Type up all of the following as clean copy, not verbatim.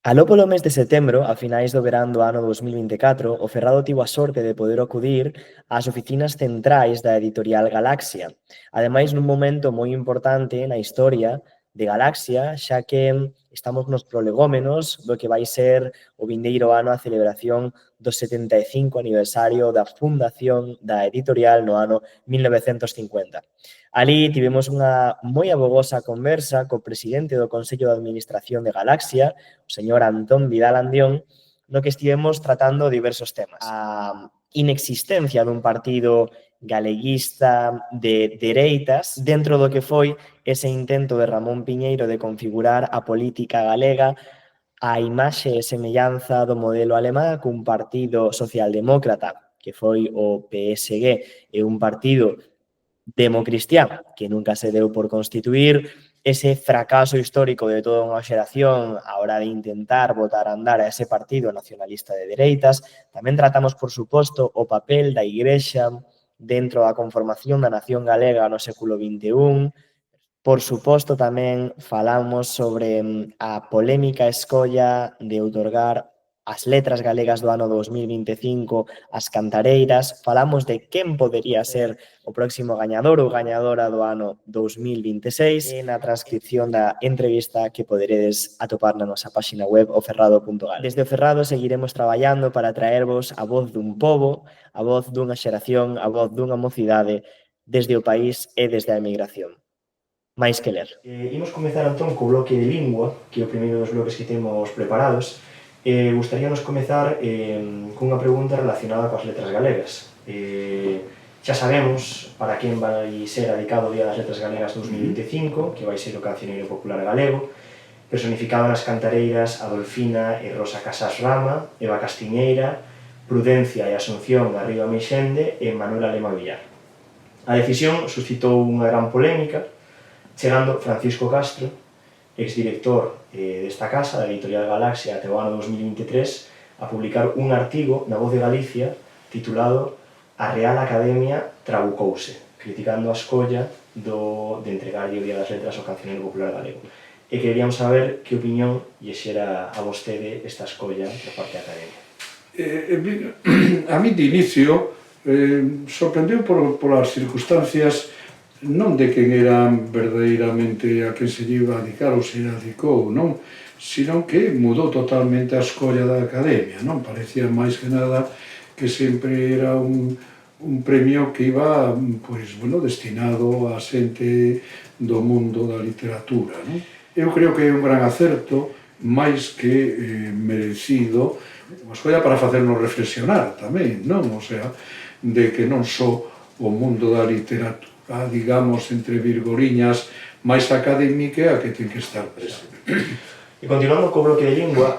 Aló polo mes de setembro, a finais do verán do ano 2024, o Ferrado tivo a sorte de poder acudir ás oficinas centrais da editorial Galaxia. Ademais, nun momento moi importante na historia de Galaxia, xa que estamos nos prolegómenos do que vai ser o vindeiro ano a celebración do 75 aniversario da fundación da editorial no ano 1950. Ali tivemos unha moi abogosa conversa co presidente do Consello de Administración de Galaxia, o señor Antón Vidal Andión, no que estivemos tratando diversos temas. A inexistencia dun partido galeguista de dereitas dentro do que foi ese intento de Ramón Piñeiro de configurar a política galega a imaxe e semellanza do modelo alemán cun partido socialdemócrata que foi o PSG e un partido democristián, que nunca se deu por constituir, ese fracaso histórico de toda unha xeración a hora de intentar botar a andar a ese partido nacionalista de dereitas. Tamén tratamos, por suposto, o papel da Igrexa dentro da conformación da nación galega no século XXI. Por suposto, tamén falamos sobre a polémica escolla de outorgar as letras galegas do ano 2025 ás cantareiras. Falamos de quen podería ser o próximo gañador ou gañadora do ano 2026 e na transcripción da entrevista que poderedes atopar na nosa páxina web oferrado.gal. Desde o Ferrado seguiremos traballando para traervos a voz dun pobo, a voz dunha xeración, a voz dunha mocidade desde o país e desde a emigración. Máis que ler. Imos comezar entón co bloque de lingua, que é o primeiro dos bloques que temos preparados. Gustaríanos comezar cunha pregunta relacionada coas letras galegas. Xa sabemos para quen vai ser dedicado o Día das Letras Galegas 2025, que vai ser o Cancioneiro Popular Galego, personificado nas cantareiras Adolfina e Rosa Casas Rama, Eva Castiñeira, Prudencia e Asunción Garrido Meixende e Manuela Lema Villar. A decisión suscitou unha gran polémica, chegando Francisco Castro, exdirector desta casa, da editorial Galaxia, até o ano 2023, a publicar un artigo na Voz de Galicia titulado A Real Academia trabucouse, criticando a escolla de entregarlle o Día das Letras ao Cancioneiro Popular Galego. E queríamos saber que opinión lle xera a vostede esta escolla por parte da Academia. A mí de inicio sorprendeu polas circunstancias non de quen era verdadeiramente a quen se lle iba a dedicar ou se dedicou, non? Sino que mudou totalmente a escolla da Academia, non? Parecía máis que nada que sempre era un premio que iba, pois, bueno, destinado a xente do mundo da literatura, non? Eu creo que é un gran acerto, máis que merecido, unha escolla para facernos reflexionar tamén, non? O sea, de que non só o mundo da literatura, digamos, entre virgoliñas, máis académica a que ten que estar presente. E continuando co bloque de lingua,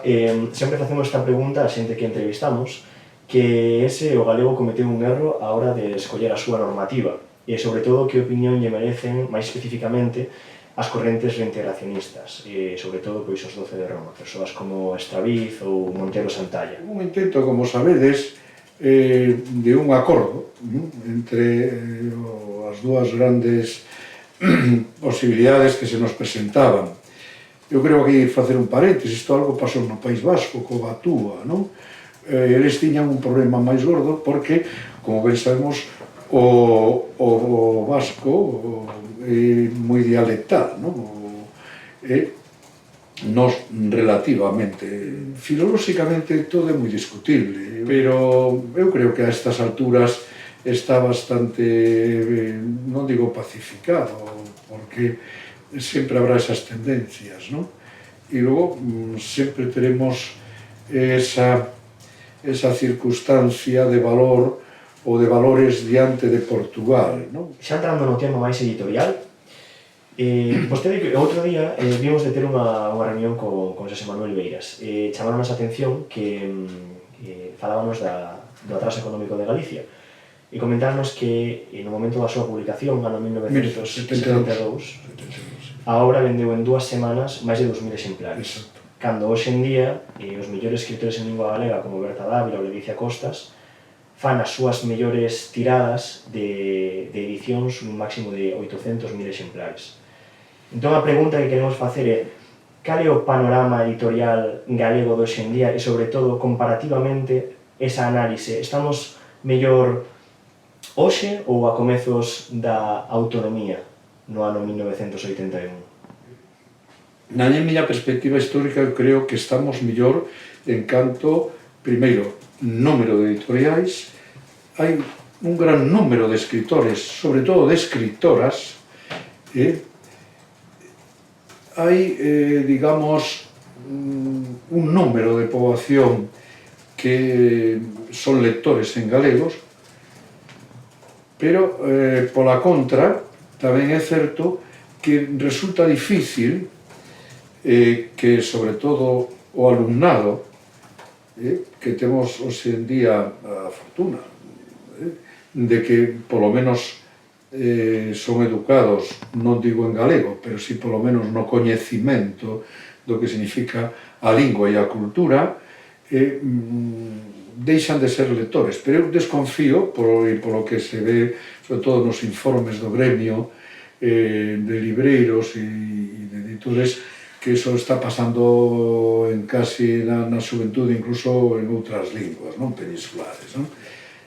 sempre facemos esta pregunta a xente que entrevistamos, que ese o galego cometeu un erro a hora de escoller a súa normativa, e sobre todo que opinión lle merecen, máis especificamente, as correntes reintegracionistas, e sobre todo pois os 12 de Roma, persoas como Estraviz ou Montero Santalla. Un intento, como sabedes, de un acordo entre as dúas grandes posibilidades que se nos presentaban. Eu creo que hai que facer un paréntesis, isto algo pasou no País Vasco, co Batúa, non? Eles tiñan un problema máis gordo porque, como ben sabemos, o vasco é moi dialectal, non? Nos relativamente, filolóxicamente todo é moi discutible, pero eu creo que a estas alturas está bastante, non digo pacificado, porque sempre habrá esas tendencias, non? E logo sempre teremos esa circunstancia de valor ou de valores diante de Portugal, non? Xa entrando no tema máis editorial, vostede, outro día, vimos de ter unha reunión con Xosé Manuel Beiras. Chamaron a atención que falábamos do atraso económico de Galicia e comentarnos que no momento da súa publicación, ano 1972, a obra vendeu en 2 semanas máis de 2.000 exemplares. Cando hoxe en día os mellores escritores en lingua galega como Berta Dávila ou Ledicia Costas fan as súas mellores tiradas de edicións un máximo de 800.000 exemplares. Entón a pregunta que queremos facer é cal é o panorama editorial galego de hoxe en día e, sobre todo, comparativamente, esa análise? Estamos mellor hoxe ou a comezos da autonomía no ano 1981? Na miña perspectiva histórica, eu creo que estamos mellor en canto, primeiro, número de editoriais. Hai un gran número de escritores, sobre todo de escritoras, hai, digamos, un número de poboación que son lectores en galegos, pero, pola contra, tamén é certo que resulta difícil que, sobre todo, o alumnado, que temos hoxe en día a fortuna de que, polo menos, son educados, non digo en galego, pero si polo menos no coñecimento do que significa a lingua e a cultura, deixan de ser lectores. Pero eu desconfío, polo que se ve, sobre todo nos informes do gremio de libreiros e de editores, que iso está pasando en casi na xuventude, incluso en outras linguas, non peninsulares, non?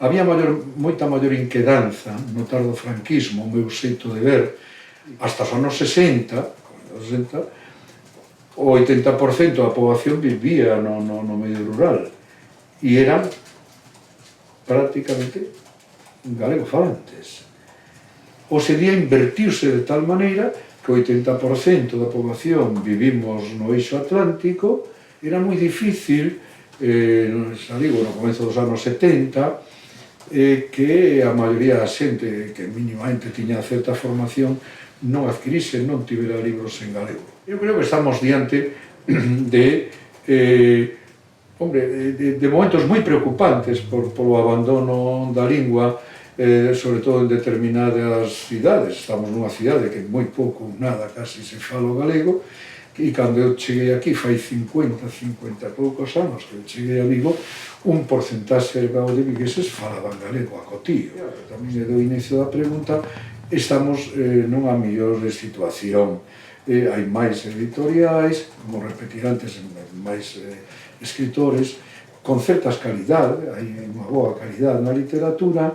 Había moita maior inquedanza no tardo franquismo, o meu xeito de ver, hasta os anos 60, o 80% da poboación vivía no medio rural e eran prácticamente galego-falantes. Hoxe día invertiuse de tal maneira que o 80% da poboación vivimos no eixo atlántico. Era moi difícil, xa digo, no comezo dos anos 70, que a maioría da xente que mínimamente tiña certa formación non adquirise, non tivera libros en galego. Eu creo que estamos diante de momentos moi preocupantes polo abandono da lingua, sobre todo en determinadas cidades. Estamos nunha cidade que moi pouco ou nada casi se fala o galego, e cando eu cheguei aquí fai 50 e poucos anos que eu cheguei a Vigo, un porcentaxe elevado de vigueses falaban galego a cotío. Tamén é do inicio da pregunta, estamos nunha mellor situación. Hai máis editoriais, como repetí antes, máis escritores, con certas calidades, hai unha boa calidade na literatura,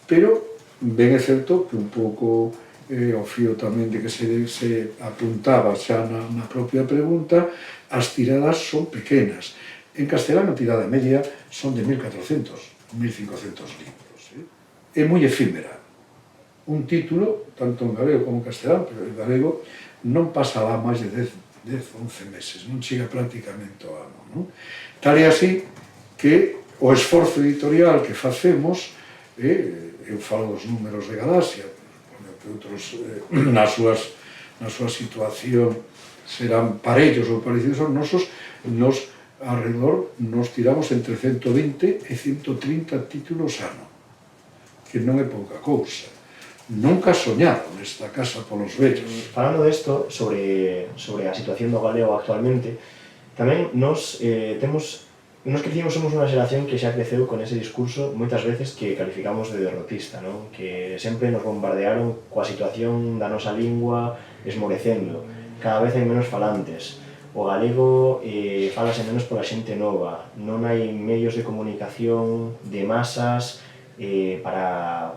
pero ben é certo que un pouco ao fío tamén de que se apuntaba xa na propia pregunta, as tiradas son pequenas. En castelano a tirada media son de 1.400, 1.500 libros. É moi efímera. Un título, tanto en galego como en castelano, pero en galego non pasa lá máis de 10-11 meses, non chega prácticamente ao ano. Tal é así que o esforzo editorial que facemos, eu falo dos números de Galaxia, que outros na súa situación serán parellos ou parecidos aos nosos, nos alrededor nos tiramos entre 120 e 130 títulos ano, que non é pouca cousa. Nunca soñado nesta casa polos vellos. Falando desto, sobre a situación do galego actualmente, tamén nos crecimos, somos unha xeración que xa creceu con ese discurso moitas veces que calificamos de derrotista, non? Que sempre nos bombardearon coa situación da nosa lingua esmorecendo. Cada vez hai menos falantes. O galego falase menos pola xente nova. Non hai medios de comunicación de masas para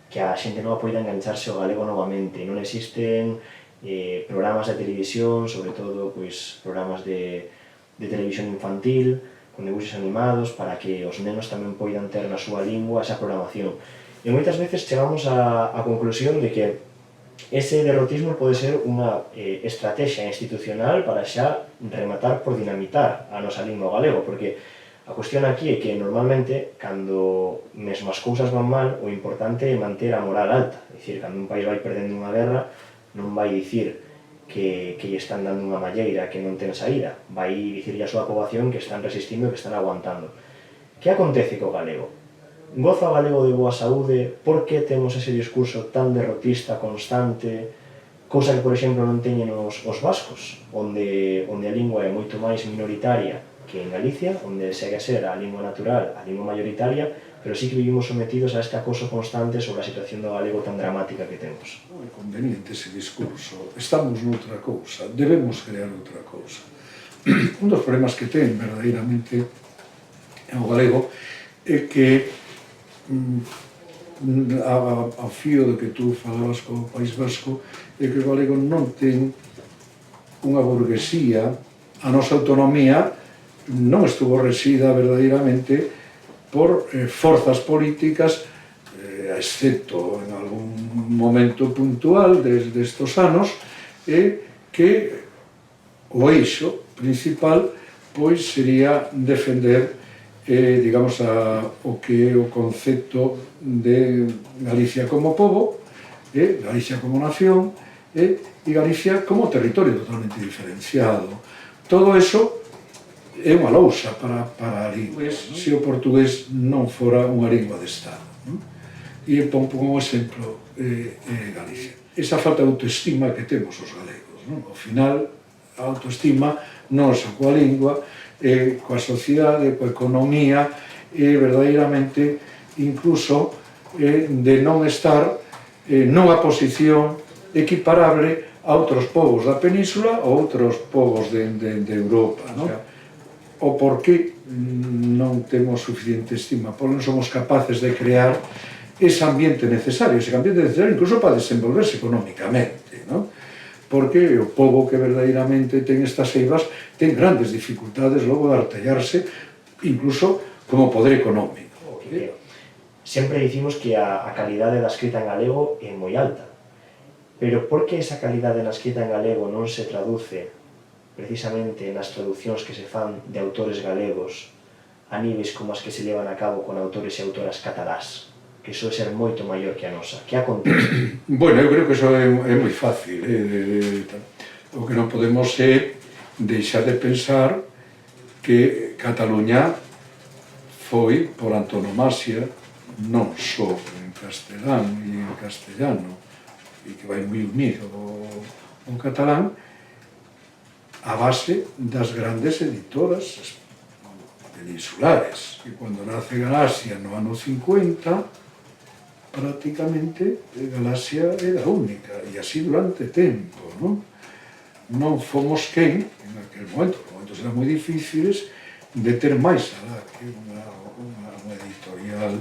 que a xente nova poida engancharse ao galego novamente. Non existen programas de televisión, sobre todo programas de televisión infantil, con debuxos animados, para que os nenos tamén poidan ter na súa lingua esa programación. E moitas veces chegamos á conclusión de que ese derrotismo pode ser unha estrategia institucional para xa rematar por dinamitar a nosa lingua galego, porque a cuestión aquí é que normalmente, cando mesmo as cousas van mal, o importante é manter a moral alta. É dicir, cando un país vai perdendo unha guerra, non vai dicir que lle están dando unha malleira que non ten saída, vai dicirlle a súa poboación que están resistindo e que están aguantando. Que acontece co galego? Goza o galego de boa saúde? Por que temos ese discurso tan derrotista, constante, cousa que, por exemplo, non teñen os vascos, onde a lingua é moito máis minoritaria que en Galicia, onde segue a ser a lingua natural, a lingua mayoritaria, pero sí que vivimos sometidos a este acoso constante sobre a situación do galego tan dramática que temos. Non é conveniente ese discurso. Estamos noutra cousa, debemos crear outra cousa. Un dos problemas que ten verdadeiramente o galego é que ao fío de que tú falabas co País Vasco é que o galego non ten unha burguesía, a nosa autonomía non estuvo resida verdadeiramente por forzas políticas, excepto en algún momento puntual desde estos anos, que o eixo principal pois sería defender digamos, o que é o concepto de Galicia como pobo, Galicia como nación e Galicia como territorio totalmente diferenciado. Todo eso é unha lousa para a lingua, se o portugués non fora unha lingua de Estado. E pon como exemplo Galicia. Esa falta de autoestima que temos os galegos. Ao final, a autoestima non é só coa lingua, coa sociedade, coa economía, e verdadeiramente incluso de non estar nunha posición equiparable a outros povos da península ou outros povos de Europa. O porqué non temos suficiente estima, porque non somos capaces de crear ese ambiente necesario, incluso para desenvolverse económicamente, porque o pobo que verdadeiramente ten estas eivas ten grandes dificultades logo de artellarse, incluso como poder económico. Sempre dicimos que a calidade da escrita en galego é moi alta, pero por que esa calidade na escrita en galego non se traduce precisamente nas traduccións que se fan de autores galegos a niveis como as que se levan a cabo con autores e autoras catalás, que iso é ser moito maior que a nosa? Que acontece? Bueno, eu creo que iso é moi fácil. O que non podemos é deixar de pensar que Cataluña foi, por antonomasia, non só en castelán e en castellano, e que vai moi unido ao catalán, a base das grandes editoras peninsulares. E cando nace Galaxia no ano 50, prácticamente Galaxia era única, e así durante tempo, non fomos quen, en aquel momento, os momentos eran moi difíciles, de ter máis alá que unha editorial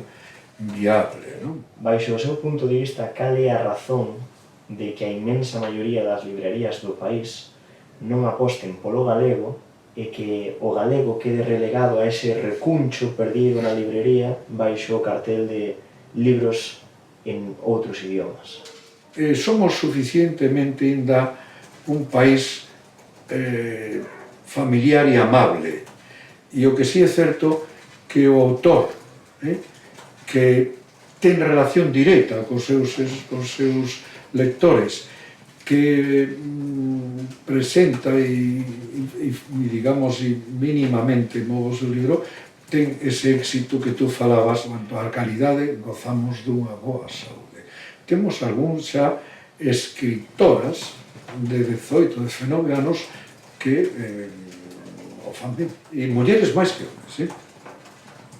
viable. Baixo o seu punto de vista, cal é a razón de que a inmensa maioría das librerías do país non aposten polo galego e que o galego quede relegado a ese recuncho perdido na librería baixo o cartel de libros en outros idiomas? Somos suficientemente ainda un país familiar e amable, e o que si é certo que o autor que ten relación directa cos seus lectores, que presenta e digamos mínimamente move o seu libro, ten ese éxito que tú falabas, quanto á calidade, gozamos dunha boa saúde. Temos algúns xa escritoras de 18, 19 anos que o fan ben. E mulleres máis que homes,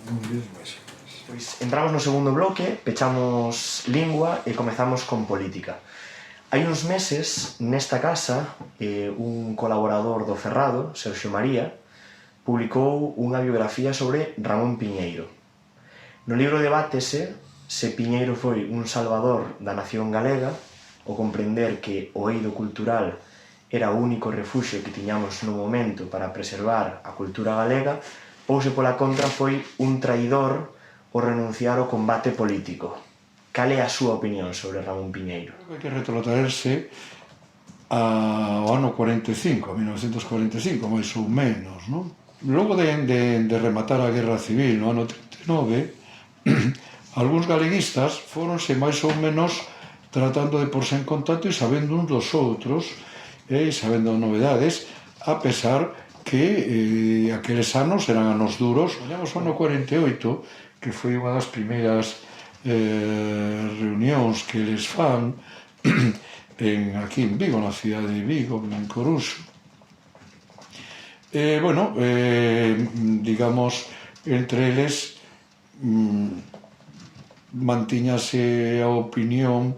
mulleres máis que homes. Pois entramos no segundo bloque, pechamos lingua e comezamos con política. Hai uns meses, nesta casa, un colaborador do Ferrado, Sergio María, publicou unha biografía sobre Ramón Piñeiro. No libro debátese se Piñeiro foi un salvador da nación galega, o comprender que o eido cultural era o único refuxio que tiñamos no momento para preservar a cultura galega, ou se pola contra foi un traidor o renunciar ao combate político. Cal é a súa opinión sobre Ramón Piñeiro? Hai que retrotraerse ao ano 45, 1945, máis ou menos, non? Logo de rematar a Guerra Civil no ano 39, algúns galeguistas foronse máis ou menos tratando de porse en contacto e sabendo uns dos outros, e sabendo novedades, a pesar que aqueles anos eran anos duros. Olhamos o ano 48, que foi unha das primeiras reunións que eles fan aquí en Vigo, na cidade de Vigo, en Coruxo. Bueno, digamos, entre eles mantiñase a opinión,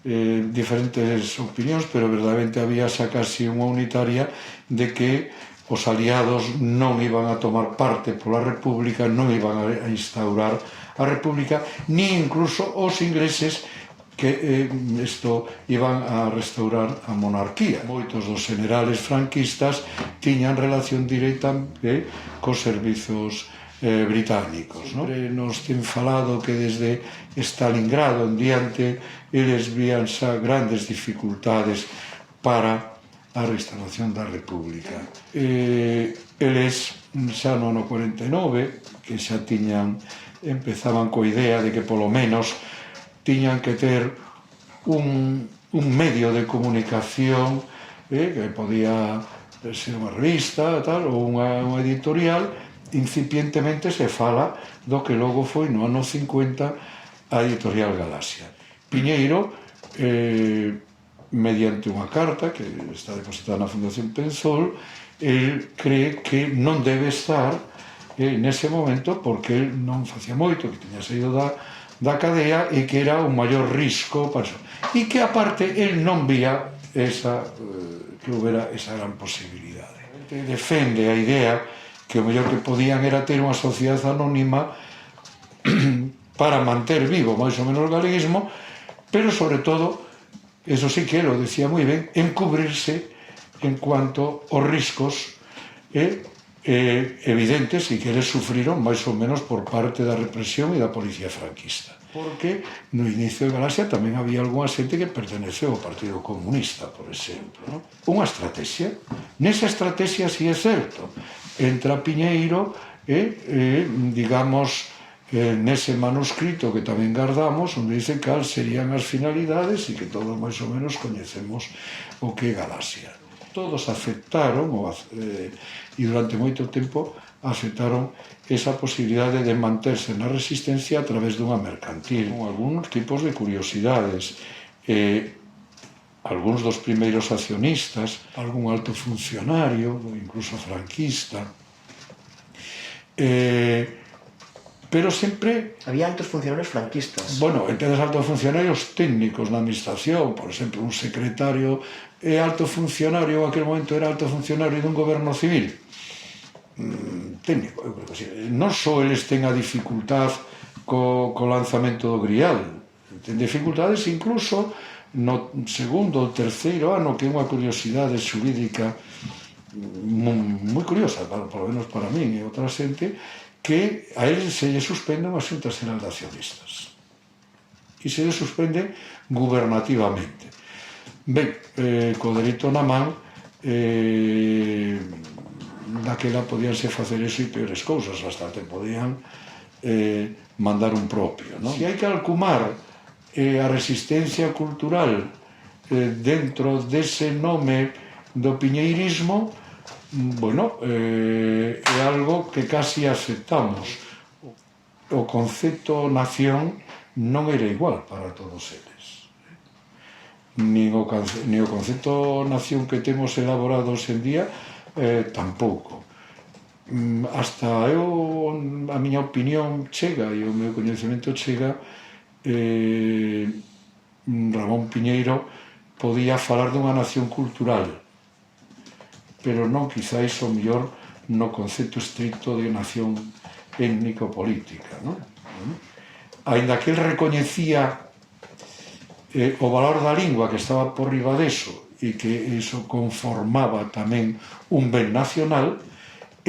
diferentes opinións, pero verdadeiramente había xa casi unha unitaria de que os aliados non iban a tomar parte pola República, non iban a instaurar a República, ni incluso os ingleses que iban a restaurar a monarquía. Moitos dos generales franquistas tiñan relación directa cos servizos británicos. Nos ten falado que desde Stalingrado en diante eles vían xa grandes dificultades para a restauración da República. Eles xa no ano 49, que xa empezaban coa idea de que polo menos tiñan que ter un medio de comunicación que podía ser unha revista ou unha editorial. Incipientemente se fala do que logo foi no ano 50 a editorial Galaxia. Piñeiro, mediante unha carta que está depositada na Fundación Pensol, el cree que non debe estar nese momento porque el non facía moito, que tiña saído da cadea e que era un maior risco para eso. E que aparte el non vía que houbera esa gran posibilidade. Defende a idea que o mellor que podían era ter unha sociedade anónima para manter vivo máis ou menos o galeguismo, pero sobre todo, eso sí que lo decía moi ben, encubrirse en cuanto aos riscos evidentes e que eles sufriron máis ou menos por parte da represión e da policía franquista. Porque no inicio de Galaxia tamén había algunha xente que perteneceu ao Partido Comunista, por exemplo. Unha estrategia. Nesa estrategia, si é certo, entra Piñeiro digamos, nese manuscrito que tamén guardamos, onde dice cal serían as finalidades e que todos máis ou menos coñecemos o que é Galaxia. Todos aceptaron, e durante moito tempo aceptaron esa posibilidade de manterse na resistencia a través dunha mercantil, con algúns tipos de curiosidades. Algúns dos primeiros accionistas, algún alto funcionario, incluso franquista, pero sempre... Había altos funcionarios franquistas. Bueno, entonces altos funcionarios técnicos na administración, por exemplo, un secretario alto funcionario, en aquel momento era alto funcionario dun goberno civil, técnico, eu creo que sí. Non só eles ten a dificultad co lanzamento do Grial, ten dificultades incluso no segundo ou terceiro ano, que é unha curiosidade xurídica moi curiosa, polo menos para min e outra xente, que a eles se lle suspenden as xuntas xerais de accionistas e se lle suspende gubernativamente. Ben, co dereito na man, daquela podíanse facer eso e peores cousas, hasta te podían mandar un propio. Se hai que alcumar a resistencia cultural dentro dese nome do piñeirismo, bueno, é algo que casi aceptamos. O concepto nación non era igual para todos eles. Ni o concepto nación que temos elaborado hoxe en día tampouco. Hasta a miña opinión chega e o meu coñecemento chega, Ramón Piñeiro podía falar dunha nación cultural, pero non quizáis o mellor no concepto estricto de nación étnico-política. Ainda que el recoñecía o valor da lingua que estaba por riba deso e que iso conformaba tamén un ben nacional,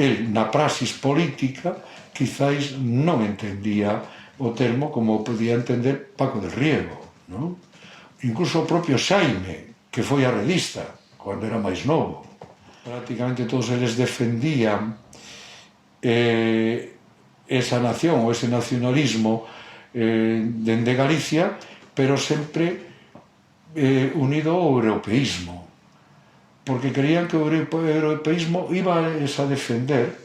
el na praxis política quizáis non entendía o termo como podía entender Paco de Riego. Incluso o propio Xaime, que foi arredista cando era máis novo. Prácticamente todos eles defendían esa nación ou ese nacionalismo dende Galicia, pero sempre unido ao europeísmo, porque creían que o europeísmo iba a defender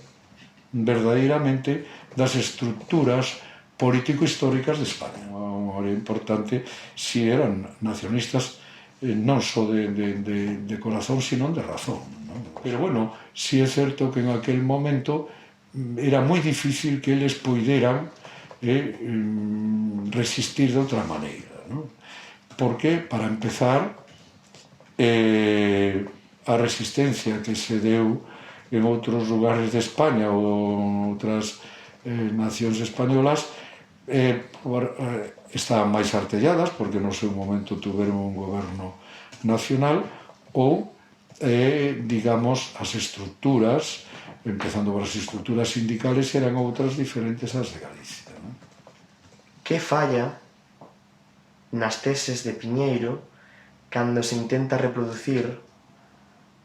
verdadeiramente das estructuras político-históricas de España. Unha importante si eran nacionalistas non só de corazón, sino de razón. Pero bueno, si é certo que en aquel momento era moi difícil que eles poideran resistir de outra maneira, non? Porque, para empezar, a resistencia que se deu en outros lugares de España ou en outras nacións españolas estaban máis artelladas porque no seu momento tuveron un goberno nacional ou, digamos, as estructuras, empezando por as estructuras sindicales, eran outras diferentes ás de Galicia. Que falla nas teses de Piñeiro cando se intenta reproducir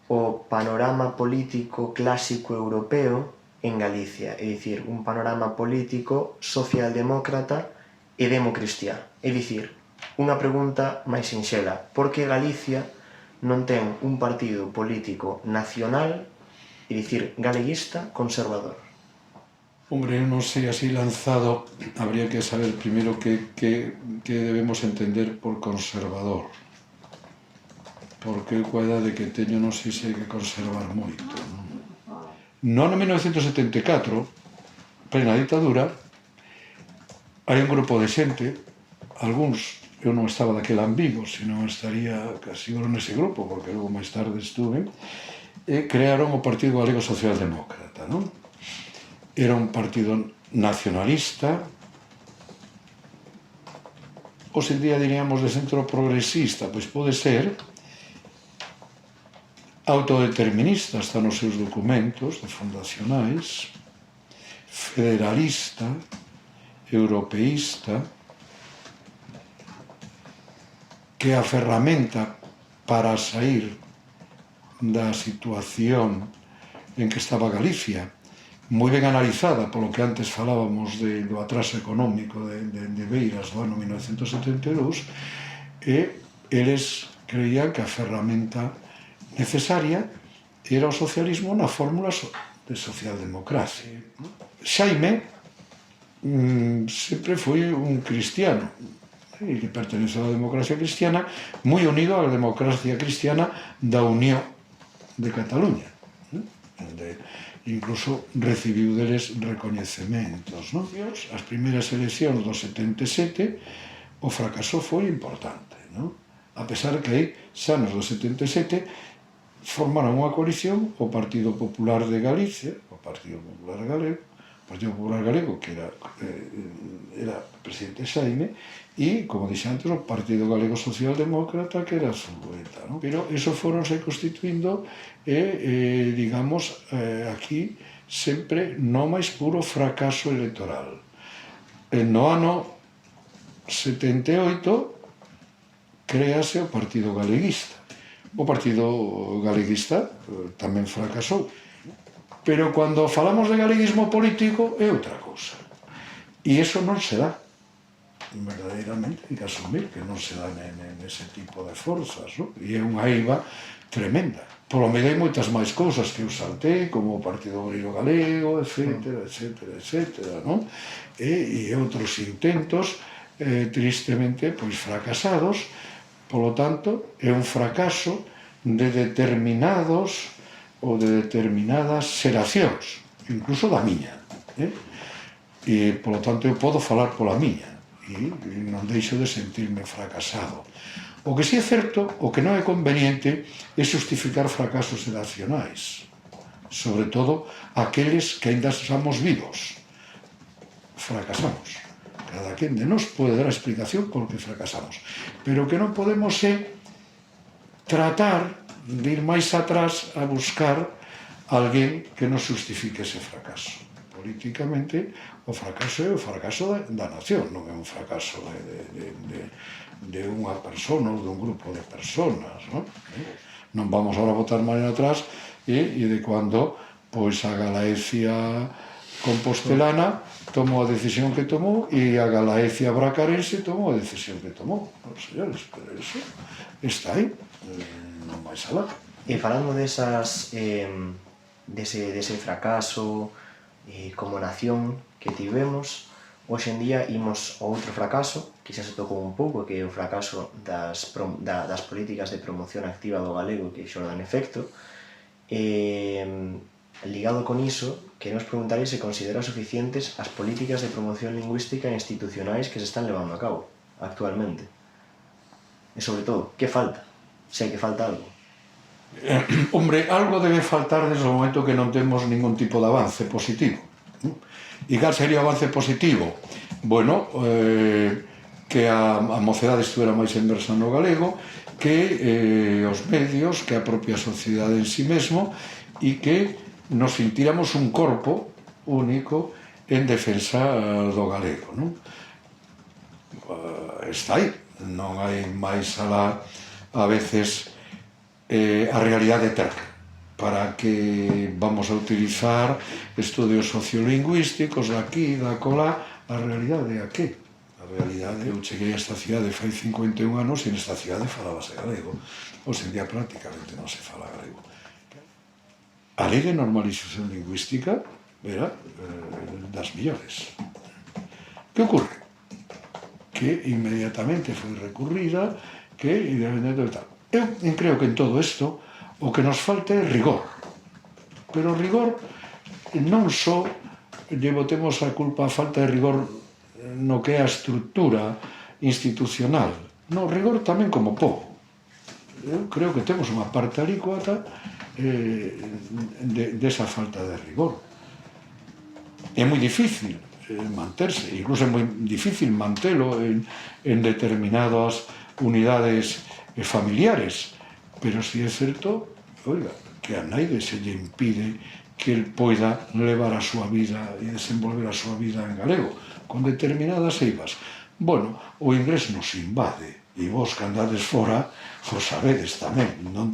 o panorama político clásico europeo en Galicia, é dicir, un panorama político socialdemócrata e democristián. É dicir, unha pregunta máis sinxela: por que Galicia non ten un partido político nacional, é dicir, galeguista, conservador? Hombre, eu non sei así lanzado, habría que saber primeiro que debemos entender por conservador, porque coa idade que teño non sei se hai que conservar moito, non? No ano 1974, plena ditadura, hai un grupo de xente, algúns, eu non estaba daquel ambigo, senón estaría casi nese grupo, porque logo máis tarde estuve, e crearon o Partido Galego Socialdemócrata, non? Era un partido nacionalista, hoxe en día diríamos de centro progresista, pois pode ser, autodeterminista, está nos seus documentos de fundacionais, federalista, europeísta, que a ferramenta para sair da situación en que estaba Galicia, moi ben analizada polo que antes falábamos do atraso económico de Beiras do ano 1972, e eles creían que a ferramenta necesaria era o socialismo na fórmula de socialdemocracia. Xaime sempre foi un cristiano e que pertenece á democracia cristiana, moi unido á democracia cristiana da Unión de Cataluña, onde incluso recibiu deles recoñecementos, non? As primeiras eleccións do 77 o fracaso foi importante, non? A pesar que aí, xa nos do 77, formaron unha coalición o Partido Popular de Galicia, o Partido Popular Galego, que era presidente Xaime, e, como dixe antes, o Partido Galego Socialdemócrata, que era a Zulueta, non? Pero eso foronse constituindo digamos, aquí sempre no máis puro fracaso electoral. No ano 78 créase o Partido Galeguista. O Partido Galeguista tamén fracasou. Pero cando falamos de galeguismo político é outra cousa. E iso non se dá. Verdadeiramente hai que asumir que non se dá nese tipo de forzas, non? E é unha eiva tremenda. Polo medio hai moitas máis cousas que eu saltei, como o Partido Obrero Galego, etcétera, etcétera, etcétera, non? E outros intentos tristemente pois fracasados. Polo tanto, é un fracaso de determinados ou de determinadas xeracións, incluso da miña. E, polo tanto, eu podo falar pola miña e non deixo de sentirme fracasado. O que si é certo, o que non é conveniente, é justificar fracasos xeracionais, sobre todo aqueles que ainda estamos vivos. Fracasamos. Cada quen de nós pode dar a explicación por que fracasamos. Pero o que non podemos é tratar de ir máis atrás a buscar alguén que nos justifique ese fracaso. Políticamente, o fracaso é o fracaso da nación, non é un fracaso de unha persona ou dun grupo de personas, non? Non vamos agora a botar máis atrás e de cando pois a Galaecia compostelana tomou a decisión que tomou e a Galaecia bracarense tomou a decisión que tomou. Non, señores, pero eso está aí, non máis alá. E falando dese fracaso como nación que tivemos, hoxe en día imos ao outro fracaso, que xa se tocou un pouco, que é o fracaso das políticas de promoción activa do galego que xordan efecto. ligado con iso, queremos preguntarlle se considera suficientes as políticas de promoción lingüística institucionais que se están levando a cabo actualmente. E, sobre todo, que falta? Se hai que falta algo. Hombre, algo debe faltar desde o momento que non temos ningún tipo de avance positivo. E cal sería o avance positivo? Bueno, que a mocedade estuvera máis inversa no galego, que os medios, que a propia sociedade en si mesmo, e que nos sintíramos un corpo único en defensa do galego, non? Está aí, non hai máis alá a veces a realidade terca. Para que vamos a utilizar estudios sociolingüísticos daqui, da colá, a realidade é que? A realidade, eu cheguei a esta cidade fai 51 anos e nesta cidade falábase galego. Hoxe en día prácticamente non se fala galego. A lei de normalización lingüística era das millores. Que ocorre? Que inmediatamente foi recurrida, que independentemente de tal. Eu creo que en todo isto o que nos falta é rigor. Pero rigor non só lle botemos a culpa a falta de rigor no que é a estrutura institucional. No, rigor tamén como pobo. Eu creo que temos unha parte alícuota desa falta de rigor. É moi difícil manterse, incluso é moi difícil mantelo en determinadas unidades familiares, pero si é certo, oiga, que a naide se lle impide que el poida levar a súa vida e desenvolver a súa vida en galego, con determinadas eivas. Bueno, o inglés nos invade, e vos que andades fora, vos sabedes tamén, non?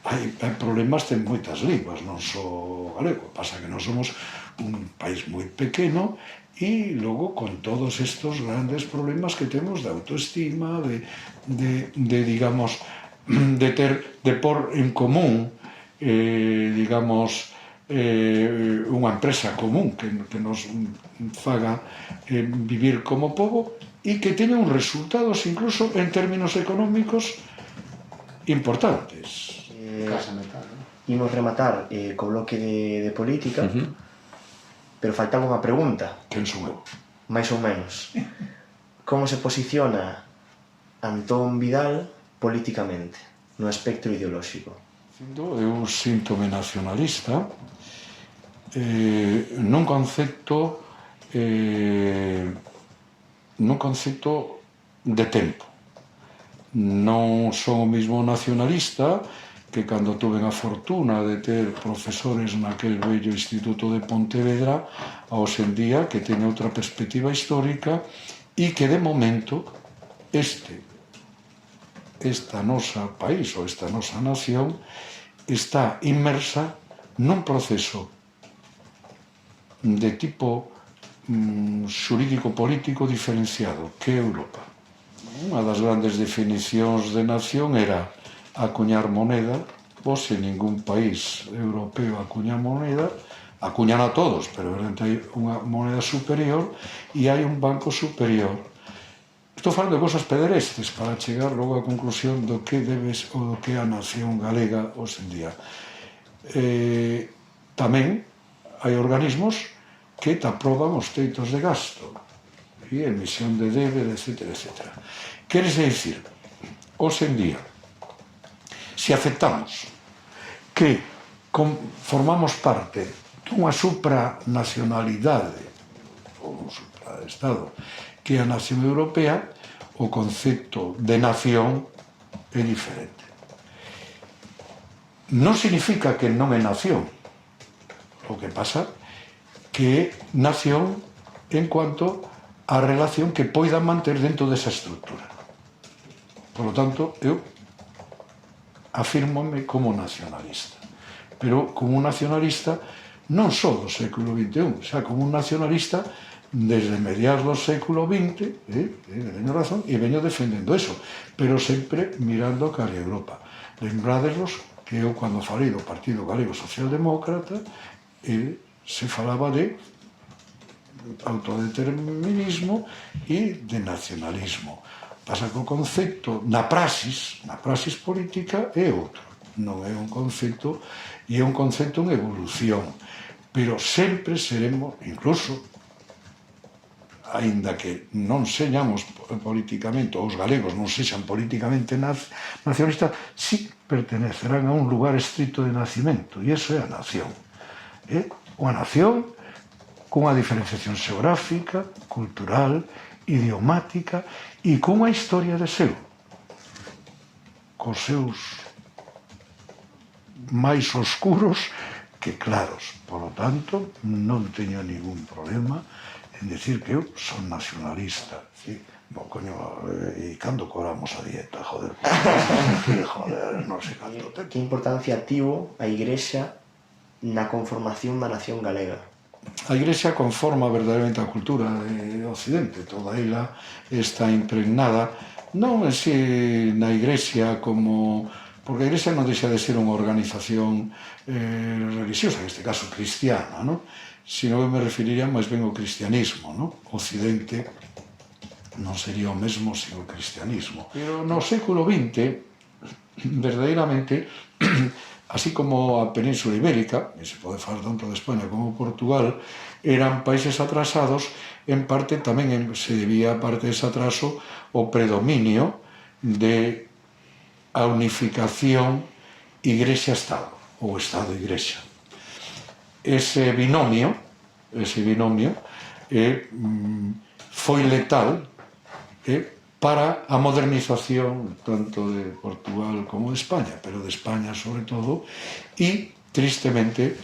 Hai problemas en moitas linguas, non só galego, pasa que non somos un país moi pequeno e logo con todos estos grandes problemas que temos de autoestima, digamos, de por en común, digamos, unha empresa común que nos faga vivir como pobo e que teña uns resultados incluso en términos económicos importantes. Imos rematar co bloque de política, pero faltaba unha pregunta. Quen son eu? Mais ou menos. Como se posiciona Antón Vidal políticamente, no espectro ideolóxico? Eu síntome nacionalista nun concepto de tempo. Non son o mismo nacionalista que cando tuve a fortuna de ter profesores naquel bello Instituto de Pontevedra, a hoxe en día que teñe outra perspectiva histórica e que de momento esta nosa país ou esta nosa nación está inmersa nun proceso de tipo xurídico-político diferenciado que é Europa. Unha das grandes definicións de nación era acuñar moneda, ou se ningún país europeo acuña moneda, acuñan a todos, pero hai unha moneda superior e hai un banco superior. Estou falando de cosas pederestes para chegar logo á conclusión do que debes ou do que é a nación galega hoxe en día. Tamén hai organismos que te aproban os teitos de gasto e emisión de débeda, etc. Queres dicir, hoxe en día, se aceptamos que formamos parte dunha supranacionalidade ou un supraestado que é a nación europea, o concepto de nación é diferente. Non significa que non é nación. O que pasa que é nación en cuanto a relación que poida manter dentro desa estrutura. Por lo tanto, eu afírmome como nacionalista. Pero como un nacionalista non só do século XXI, xa como un nacionalista desde mediados do século XX, teño razón, e veño defendendo eso, pero sempre mirando cara a Europa. Lembradesvos que eu, cando falei do Partido Galego Socialdemócrata, se falaba de autodeterminismo e de nacionalismo. Pasa que o concepto na praxis política é outro. non é un concepto, e é un concepto en evolución, pero sempre seremos, incluso, aínda que non señamos políticamente, os galegos non sexan políticamente nacionalistas, sí pertenecerán a un lugar estrito de nacimento, e iso é a nación. É unha nación cunha diferenciación xeográfica, cultural, idiomática e cunha historia de seu, cos seus máis oscuros que claros. Por lo tanto, non teño ningún problema en decir que eu son nacionalista. Sí, bo, coño, e cando cobramos a dieta, joder? Joder, non sei canto tempo. Que importancia tivo a Igrexa na conformación da nación galega? A Igrexa conforma verdadeiramente a cultura de Occidente, toda ela está impregnada, non en si na Igrexa como... porque a Igrexa non deixa de ser unha organización religiosa, neste caso cristiana, non? Sino que me referiría máis ben ao cristianismo, non? Occidente non sería o mesmo sen o cristianismo. Pero no século XX, verdadeiramente, así como a Península Ibérica, e se pode falar tanto de España como Portugal, eran países atrasados, en parte tamén se debía a parte dese atraso o predominio de a unificación Igrexa-Estado, ou Estado-Igrexa. Ese binomio foi letal para a modernización tanto de Portugal como de España, pero de España sobre todo, e, tristemente,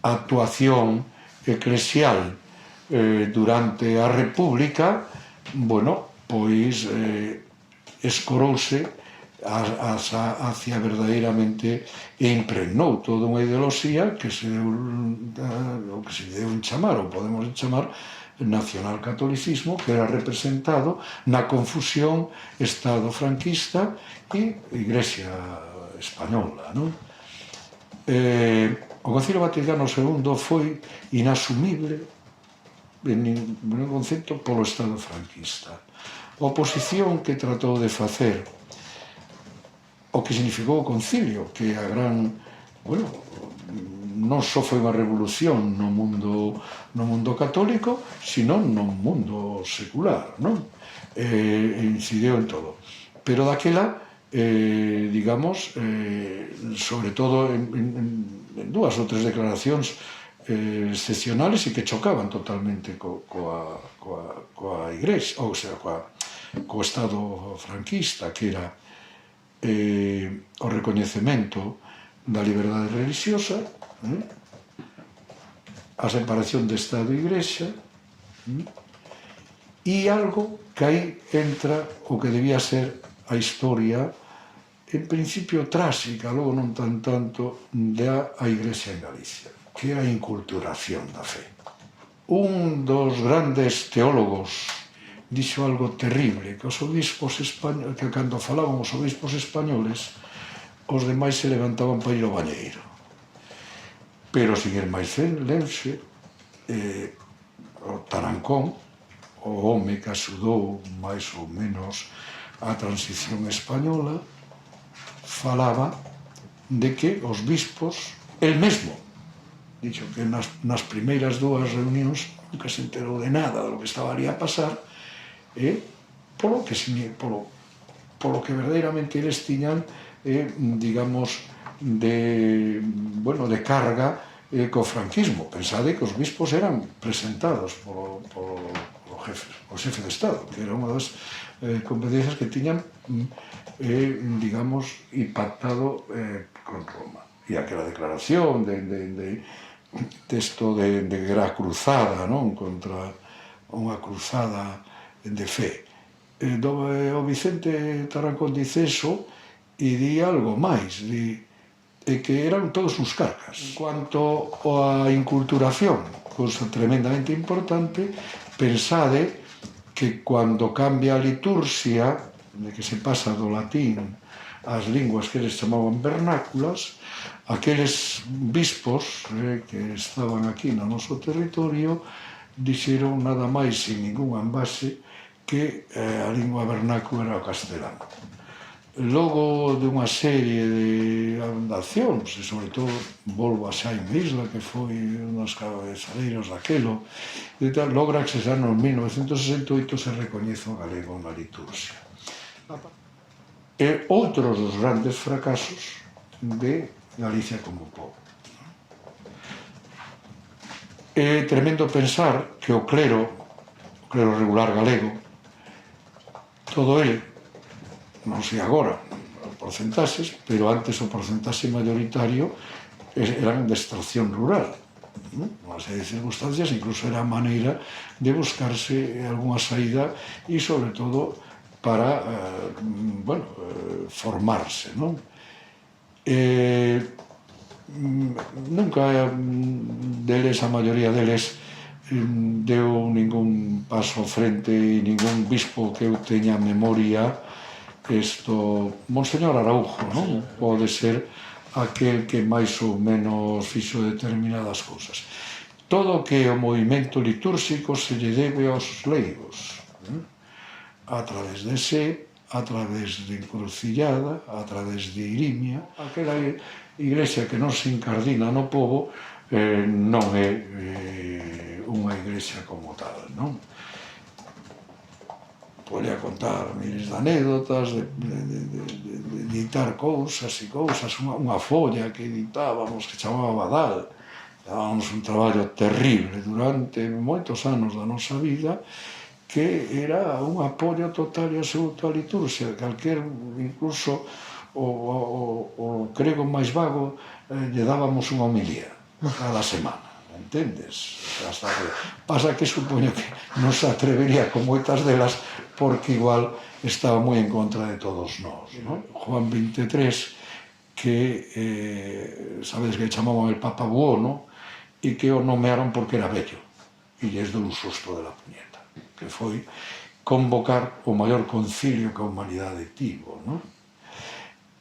a actuación eclesial durante a República, bueno, pois escorouse hacia verdadeiramente e impregnou toda unha ideoloxía que se deu en chamar, ou podemos chamar, nacionalcatolicismo, que era representado na confusión Estado franquista e Igrexa española, non? O Concilio Vaticano II foi inasumible en concepto polo Estado franquista. A oposición que tratou de facer o que significou o concilio, que a gran, bueno, non só foi unha revolución no mundo católico, sino no mundo secular, non? Incidiu en todo. Pero daquela, digamos, sobre todo en dúas ou tres declaracións excepcionales e que chocaban totalmente coa Igrexa, ou sea, co Estado franquista, que era o recoñecemento da liberdade religiosa, a separación de Estado e Igrexa, e algo que aí entra o que debía ser a historia, en principio tráxica, logo non tanto, da Igrexa en Galicia, que é a inculturación da fe. Un dos grandes teólogos dixo algo terrible, que os obispos españoles, que cando falaban os obispos españoles, os demais se levantaban para ir ao bañeiro. Pero, sin ir máis lenxe, o Tarancón, o home que axudou máis ou menos a transición española, falaba de que os bispos, el mesmo, dixo que nas primeiras dúas reunións nunca se enterou de nada do que estaba ali a pasar, polo que verdadeiramente eles tiñan, digamos, de carga co franquismo. Pensade que os bispos eran presentados polo xefe de Estado, que era unha das competencias que tiñan, digamos, impactado con Roma. E aquela declaración de texto de guerra cruzada, non? Contra unha cruzada de fe. O Vicente Tarancón dice eso e di algo máis, di que eran todos uns carcas. En cuanto á inculturación, cousa tremendamente importante, pensade que cando cambia a liturxia, de que se pasa do latín ás linguas que eles chamaban vernáculas, aqueles bispos que estaban aquí no noso territorio dixeron nada máis sin ningunha envase que a lingua vernácula era o castelán. Logo de unha serie de accións, e sobre todo volvo a Xaime Isla, que foi un dos cabezadeiros daquelo, e tal, logra que xa no 1968 se recoñece o galego na liturxia. E outros dos grandes fracasos de Galicia como pobo. É tremendo pensar que o clero regular galego, todo ele, non sei agora porcentaxes, pero antes o porcentaxe mayoritario eran de extracción rural. Unha serie de circunstancias, incluso era a maneira de buscarse algunha saída e, sobre todo, para formarse, non? Nunca deles, a maioría deles, deu ningún paso frente e ningún bispo que eu teña memoria. Monseñor Araujo, non? Pode ser aquel que máis ou menos fixo determinadas cousas. Todo o que é o movimento litúrxico se lle debe aos leigos, a través de Sé, a través de Encrucillada, a través de Irimia. Aquela iglesia que non se incardina no pobo non é unha iglesia como tal, non? Podría contar miles de anécdotas, de editar cousas e cousas, unha folla que editábamos que chamaba Badal. Dábamos un traballo terrible durante moitos anos da nosa vida, que era un apoio total e absoluto á liturxia. Calquer, incluso o grego máis vago, lle dábamos unha homilía cada semana. Entendes? Pasa que supoño que non se atrevería con moitas delas porque igual estaba moi en contra de todos nós, non? Juan XXIII, que sabedes que chamaban el Papa Buono e que o nomearon porque era bello e lles deu un susto de la puñeta, que foi convocar o maior concilio que a humanidade tivo, non?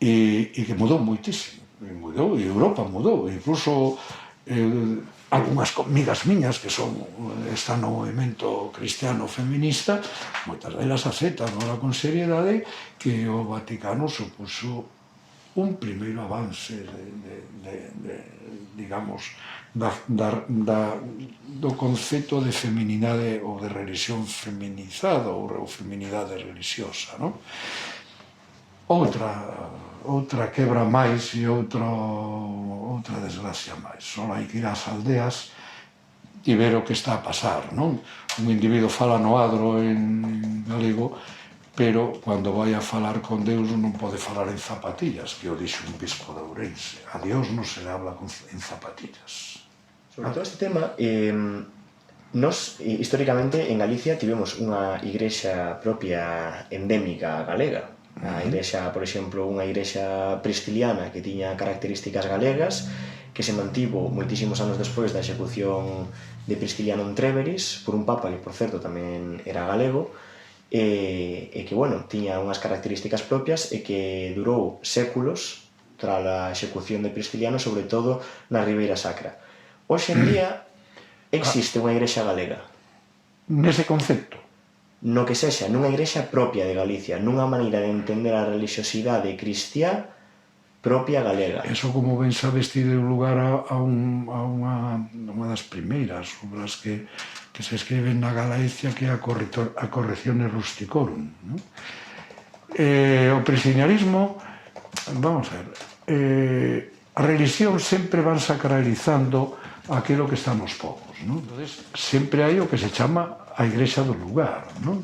E que mudou moitísimo, e Europa mudou, incluso algunhas amigas miñas que están no movimento cristiano feminista, moitas delas aceptan agora con seriedade que o Vaticano supuso un primeiro avance digamos do concepto de feminidade ou de religión feminizada ou feminidade religiosa, non? Outra quebra máis e outra desgracia máis. Só hai que ir ás aldeas e ver o que está a pasar, non? Un individuo fala no adro en galego, pero cando vai a falar con Deus non pode falar en zapatillas, que o dixo un bispo de Ourense. A Dios non se le habla en zapatillas. Sobre todo este tema, nos, históricamente, en Galicia tivemos unha igrexa propia endémica galega. A igrexa, por exemplo, unha igrexa pristiliana que tiña características galegas, que se mantivo moitísimos anos despois da execución de Pristiliano en Tréveris por un papa que, por certo, tamén era galego, e que, bueno, tiña unhas características propias e que durou séculos tras a execución de Pristiliano, sobre todo na Ribeira Sacra. Hoxe en día existe unha igrexa galega. Nese concepto? No que sexa, nunha igrexa propia de Galicia, nunha maneira de entender a religiosidade cristiá propia galega. Eso, como ben sabes, ti deu lugar a unha das primeiras obras que se escriben na Galaecia, que é a Correcciones Rusticorum. O cristianismo, vamos a ver, a religión sempre van sacralizando aquilo que está nos povos, non? Sempre hai o que se chama a igrexa do lugar, non?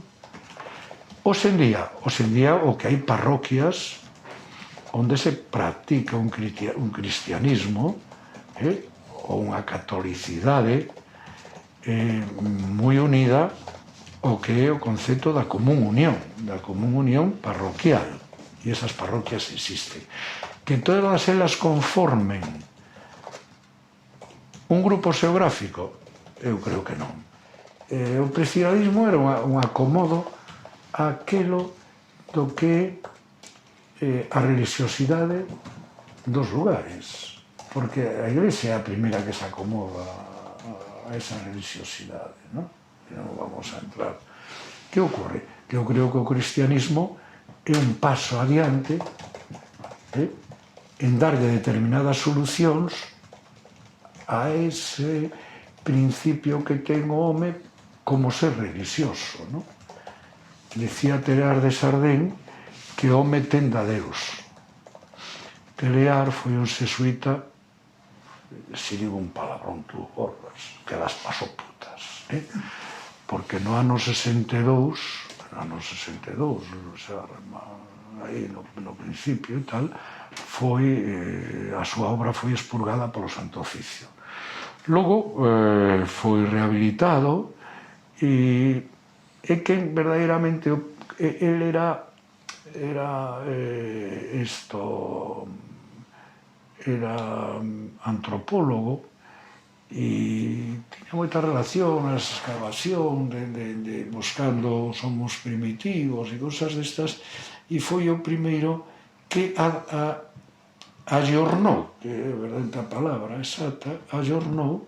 Hoxe en día o que hai parroquias onde se practica un cristianismo ou unha catolicidade moi unida ao que é o concepto da común unión parroquial, e esas parroquias existen. Que todas elas conformen un grupo xeográfico, eu creo que non. O cristianismo era un acomodo aquelo do que a religiosidade dos lugares, porque a iglesia é a primeira que se acomoda a esa religiosidade, non? Non vamos a entrar. Que ocorre? Que eu creo que o cristianismo é un paso adiante en darlle determinadas solucións a ese principio que ten o home como ser religioso, non? Decía Teilhard de Chardin que o home tenda a Deus. Teilhard foi un xesuita, se digo un palabrón tú borras, que las pasó putas, porque no ano 62, o sea, aí no principio e tal, a súa obra foi expurgada polo Santo Oficio. Logo foi rehabilitado e é que verdadeiramente ele era antropólogo e tiña moita relación a excavación de buscando os homos primitivos e cosas destas, e foi o primeiro que ayornou, que é verdade a palabra exacta, ayornou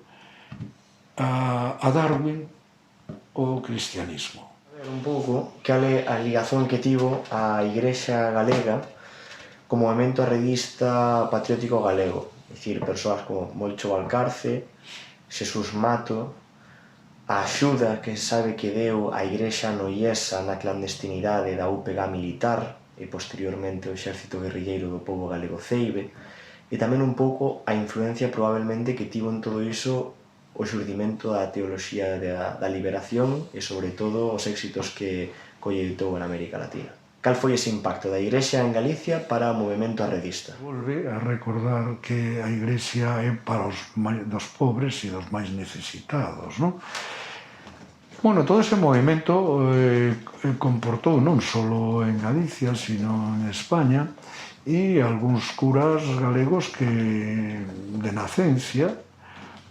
a Darwin o cristianismo. Ver un pouco cal é a ligazón que tivo a Igrexa Galega como movimento arredista patriótico galego. É dicir, persoas como Molcho Valcarce, Xesús Mato, a axuda que sabe que deu a Igrexa noiesa na clandestinidade da UPG militar e posteriormente o exército guerrilleiro do pobo galego ceibe, e tamén un pouco a influencia probablemente que tivo en todo iso o xurdimento da teoloxía da liberación e sobre todo os éxitos que colleitou en América Latina. Cal foi ese impacto da Igrexa en Galicia para o movimento arredista? Volve a recordar que a Igrexa é para os pobres e dos máis necesitados, non? Bueno, todo ese movimento comportou non só en Galicia, sino en España, e algúns curas galegos que de nacencia,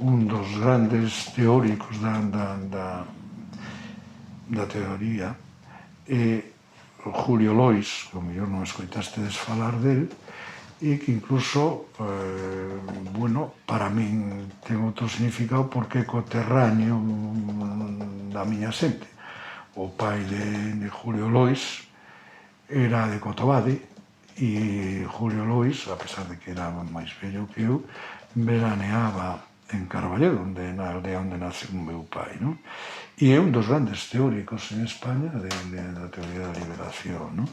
un dos grandes teóricos da teoría, Julio Lois, que o mellor non escoitastedes falar del, e que incluso, para min ten outro significado porque é coterráneo da miña xente. O pai de Julio Lois era de Cotobade e Julio Lois, a pesar de que era máis vello que eu, veraneaba en Carballedo, na aldea onde nace o meu pai, non? E é un dos grandes teóricos en España da teoría da liberación, non?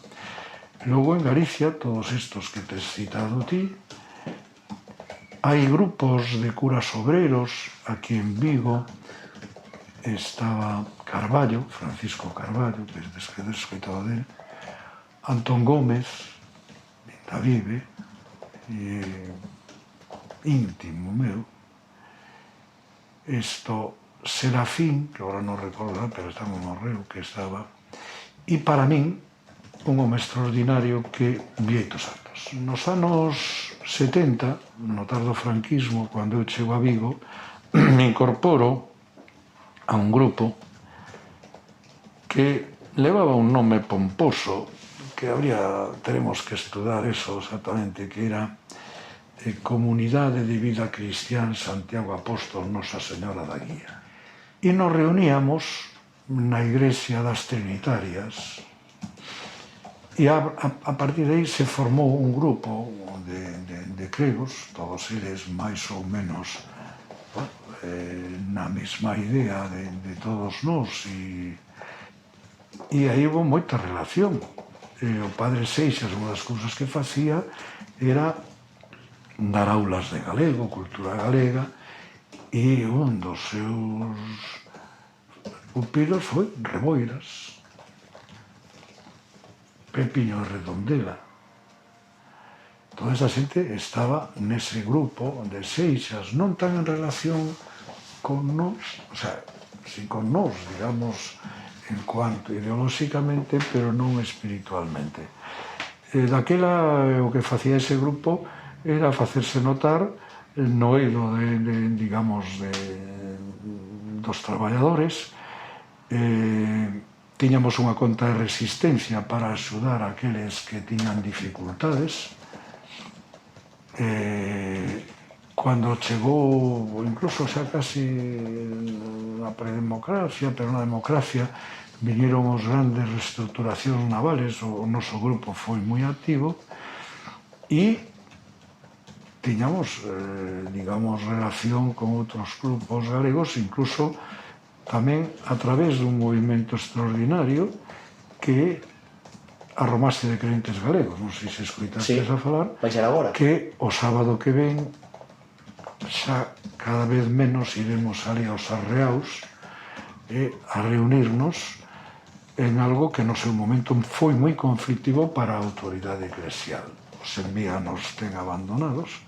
Logo, en Galicia, todos estos que tes citado ti, hai grupos de curas obreros. Aquí en Vigo estaba Carballo, Francisco Carballo, que desde escoitado dele, Antón Gómez, da Vive, íntimo meu, Serafín, que agora non recordo, pero está moi morreu, que estaba, e para min, un home extraordinario que Bieito Santos. Nos anos 70, no tardo franquismo, cando eu chego a Vigo, me incorporo a un grupo que levaba un nome pomposo, que teremos que estudar eso exactamente, que era Comunidade de Vida Cristián Santiago Apóstol Nosa Señora da Guía. E nos reuníamos na Igrexa das Trinitarias e a partir de aí se formou un grupo de cregos, todos eles máis ou menos na mesma idea de todos nós, e aí houve moita relación. O padre Seixas, unha das cousas que facía era dar aulas de galego, cultura galega, e un dos seus pupilos foi Reboiras, Pepiño Redondela. Toda esa xente estaba nese grupo de Seixas, non tan en relación con nós, o sea, si con nós, digamos, en cuanto ideolóxicamente, pero non espiritualmente. Daquela, o que facía ese grupo era facerse notar no eido dos traballadores. Tiñamos unha conta de resistencia para axudar a aqueles que tiñan dificultades. Cando chegou, incluso xa casi na predemocracia, pero na democracia, viñeron os grandes reestructuracións navales, o noso grupo foi moi activo e tiñamos, digamos, relación con outros grupos galegos, incluso tamén a través dun movimento extraordinario que a Romaxe de Crentes Galegos, non sei se escoitastes a falar, que o sábado que ven xa cada vez menos iremos ali aos Arreaus a reunirnos en algo que no seu momento foi moi conflictivo para a autoridade eclesial. Os envíanos ten abandonados,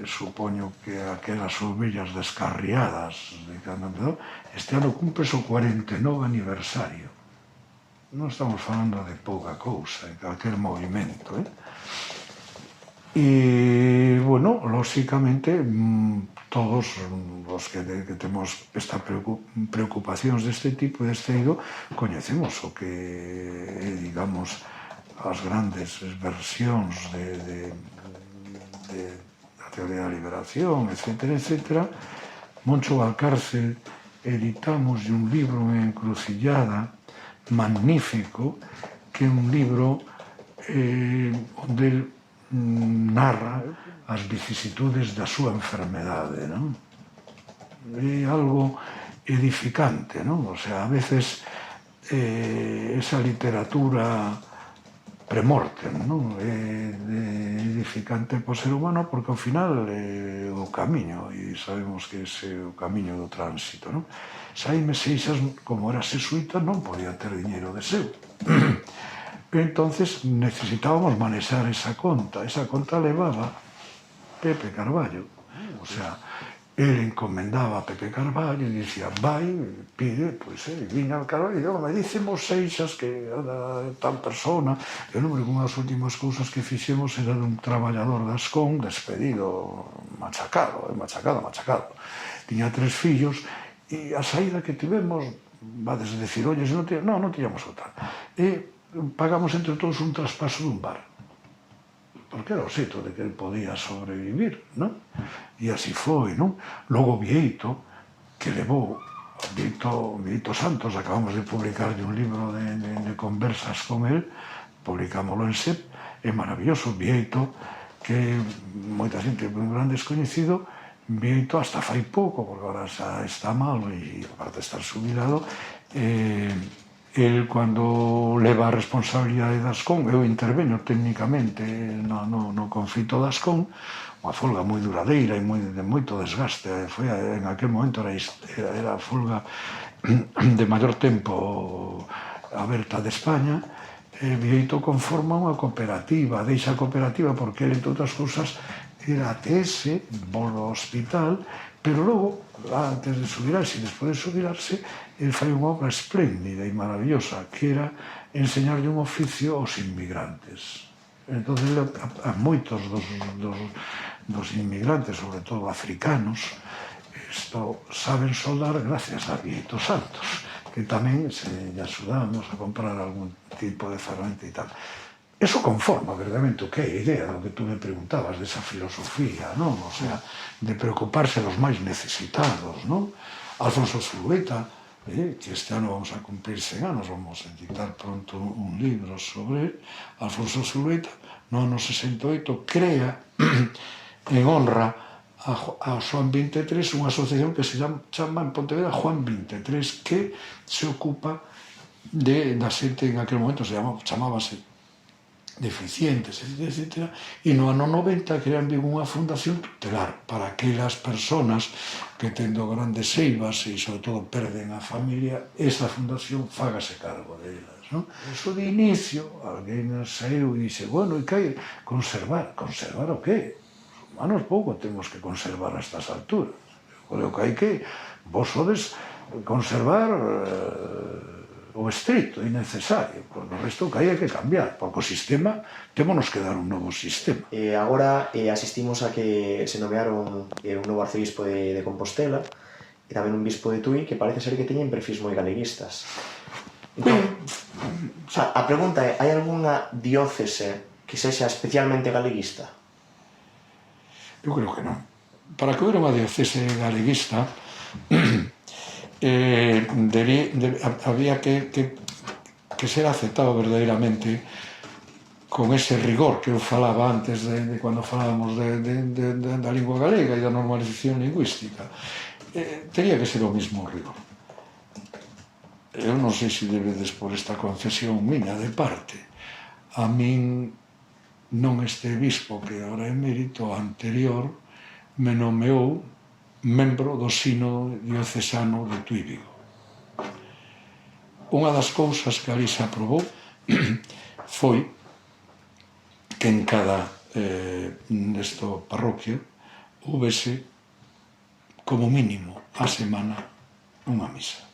supoño que aquelas ovellas descarriadas de cando empezou, este ano cumpre o 49 aniversario. Non estamos falando de pouca cousa en calquer movimento, E, bueno, lóxicamente, todos os que temos esta preocupacións deste tipo, deste eido, coñecemos o que é, digamos, as grandes versións da teoría da liberación, etcétera, etcétera. Moncho Valcárcel editamos un libro en Encrucillada magnífico, que é un libro onde el narra as vicisitudes da súa enfermedade, non? É algo edificante, non? O sea, a veces esa literatura premortem, non? É edificante para o ser humano porque ao final é o camiño, e sabemos que ese é o camiño do tránsito, non? Xaime Seixas, como era xesuita, non podía ter diñeiro de seu. Entonces necesitábamos manexar esa conta. Esa conta levaba Pepe Carballo. O sea, él encomendaba a Pepe Carballo e dicía, vai, pide, pois, viña al Carballo, e me dicemos Seixas que era tan persona. Eu lembro que unha das últimas cousas que fixemos era dun traballador da Ascón despedido, machacado. Tiña 3 fillos, e a saída que tivemos, vades a decir, oye, non tiñamos outra. E pagamos entre todos un traspaso dun bar, porque era o xeito de que el podía sobrevivir, non? E así foi, non? Logo Vieito, que levou Vieito Santos, acabamos de publicar un libro de conversas con el, publicámoslo en SEP, é maravilloso. Vieito, que moita xente é un gran descoñecido, Vieito hasta fai pouco, porque agora xa está malo e aparte de estar jubilado, el, cando leva a responsabilidade da Ascón, eu interveño técnicamente no conflito da Ascón, unha folga moi duradeira e de moito desgaste. Foi, en aquel momento era a folga de maior tempo aberta de España. Vieito conforma unha cooperativa, deixa a cooperativa porque ele, entre outras cousas, era ATS, volve ao hospital, pero logo, antes de subirarse e despois de subirarse, ele fai unha obra espléndida e maravillosa, que era enseñarlle un oficio aos inmigrantes. Entón, a moitos dos inmigrantes, sobre todo africanos, saben soldar gracias a Vieito Santos, que tamén se lle axudamos a comprar algún tipo de ferramenta e tal. Eso conforma verdadeiramente o que é a idea do que tú me preguntabas, desa filosofía, non? O sea, de preocuparse dos máis necesitados, non? Alfonso Zulueta, que este ano vamos a cumprir 100 anos, vamos a editar pronto un libro sobre él. Alfonso Zulueta, no ano 68, crea en honra a Juan 23 unha asociación que se chama en Pontevedra Juan 23, que se ocupa da xente, en aquel momento chamábase deficientes, etc. E no ano 90 crean unha fundación tutelar para aquelas persoas que tendo grandes eivas e sobre todo perden a familia, esa fundación fágase cargo delas, non? Eso de inicio, alguén saiu e dixe, bueno, e que hai? Conservar o qué? Os humanos pouco temos que conservar a estas alturas. Eu creo que hai que, vos sodes conservar o estrito e necesario, porque o resto que hai que cambiar, porque o sistema témonos que dar un novo sistema. Agora asistimos a que se nomearon un novo arcebispo de Compostela e tamén un bispo de Tui que parece ser que teñen perfis moi galeguistas. Entón, a pregunta é, hai algunha diócese que sexa especialmente galeguista? Eu creo que non. Para que houbera unha diócese galeguista había que ser aceptado verdadeiramente con ese rigor que eu falaba antes de cando falábamos da lingua galega e da normalización lingüística. Tería que ser o mismo rigor. Eu non sei se debedes por esta concesión miña de parte. A min non este bispo que ahora é emérito anterior me nomeou membro do sínodo diocesano de Tui Vigo. Unha das cousas que ali se aprobou foi que en cada parroquia houvese como mínimo a semana unha misa.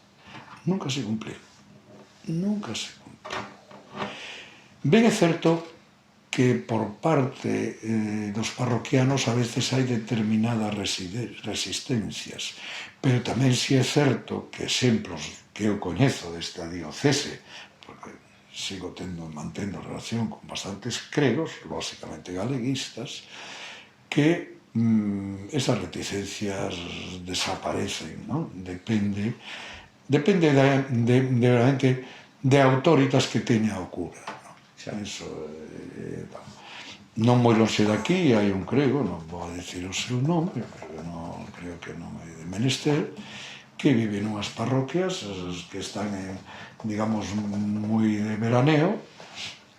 Nunca se cumpliu. Nunca se cumpliu. Ben é certo que por parte dos parroquianos a veces hai determinadas resistencias, pero tamén si é certo que exemplos que eu coñezo desta diocese, porque sigo mantendo relación con bastantes cregos, lógicamente galeguistas, que esas reticencias desaparecen, non? Depende realmente de autoritas que teña o cura. Non moi longe daqui hai un crego, non vou a decir o seu nome, pero non creo que non é de menester, que vive nunhas parroquias que están, digamos, moi de veraneo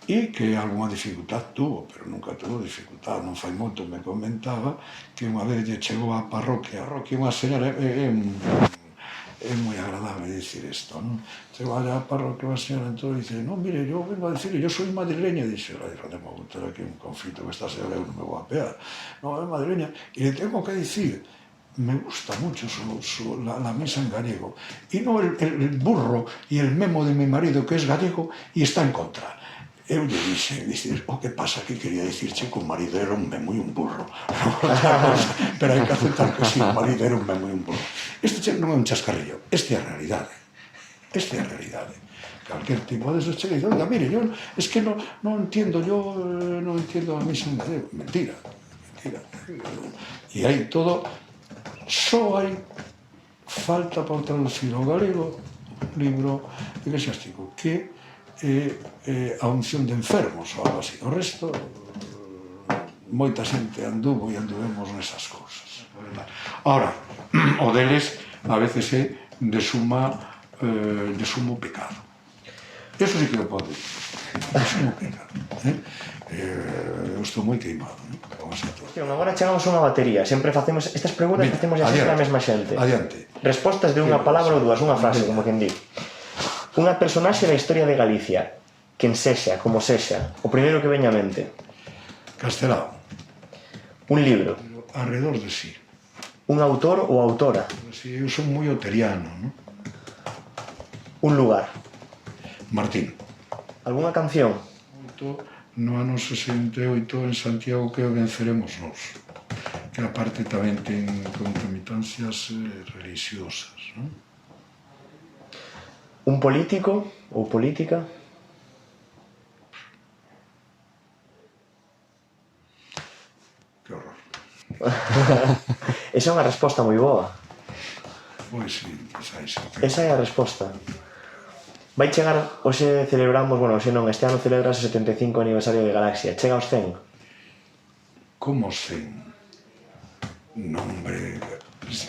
e que algunha dificultad tuvo, pero nunca tuvo dificultad. Non fai moito me comentaba que unha vez lle chegou á parroquia unha señora, é moi agradable dicir isto, non? Chegou á parroquia unha señora, entón dice, non, mire, eu vengo a dicir, eu soy madrileña, e dixe, vou ter aquí un conflito que esta señora eu non me vou a pear, non, é madrileña, e le tengo que dicir, me gusta mucho la misa en gallego, y no el burro y el memo de mi marido que es gallego y está en contra. Eu lle dixe, o que pasa que quería dicirche que o marido era un memo e un burro. Pero hai que aceptar que si, o marido era un memo e un burro. Este non é un chascarrillo, esta é a realidade. Esta é a realidade. Calquer tipo de esos chega e dice, oiga, mire, yo es que non entiendo, yo non entiendo a misa en gallego. Mentira, mentira. E hai todo... Só hai falta por traducir ao galego un libro eclesiástico que é a unción de enfermos ou algo así. O resto, moita xente anduvo e anduvemos nesas cousas. Ahora, o deles a veces é de sumo pecado. Eso sí que o pode dicir. De sumo pecado. Eu estou moi queimado, con esa situación. Agora chegamos a unha batería. Sempre facemos estas preguntas que facemos sempre a mesma xente. Adiante. Respostas de unha palabra ou dúas, unha frase, como quen di. Unha personaxe da historia de Galicia, quen sexa, como sexa, o primeiro que veña a mente. Castelao. Un libro. Arredor de sí. Un autor ou autora. Eu son moi oteriano, non? Un lugar. Martín. Algunha canción. No ano 68 en Santiago que o venceremos nós, que aparte tamén ten concomitáncias religiosas, non? Un político ou política? Que horror. Esa é unha resposta moi boa. Pois sí, esa é a resposta. Vai chegar, hoxe celebramos, bueno, hoxe non, este ano celebras o 75 aniversario de Galaxia. Chega aos 100? Como 100? Non, hombre,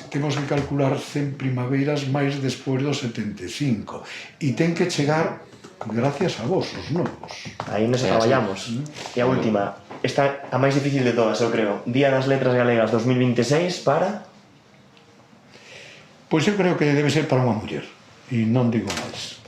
temos que calcular 100 primaveiras máis despois dos 75. E ten que chegar gracias a vos, os novos. Aí nos traballamos. E a última, esta a máis difícil de todas, eu creo. Día das Letras Galegas 2026 para... Pois eu creo que debe ser para unha muller. E non digo máis.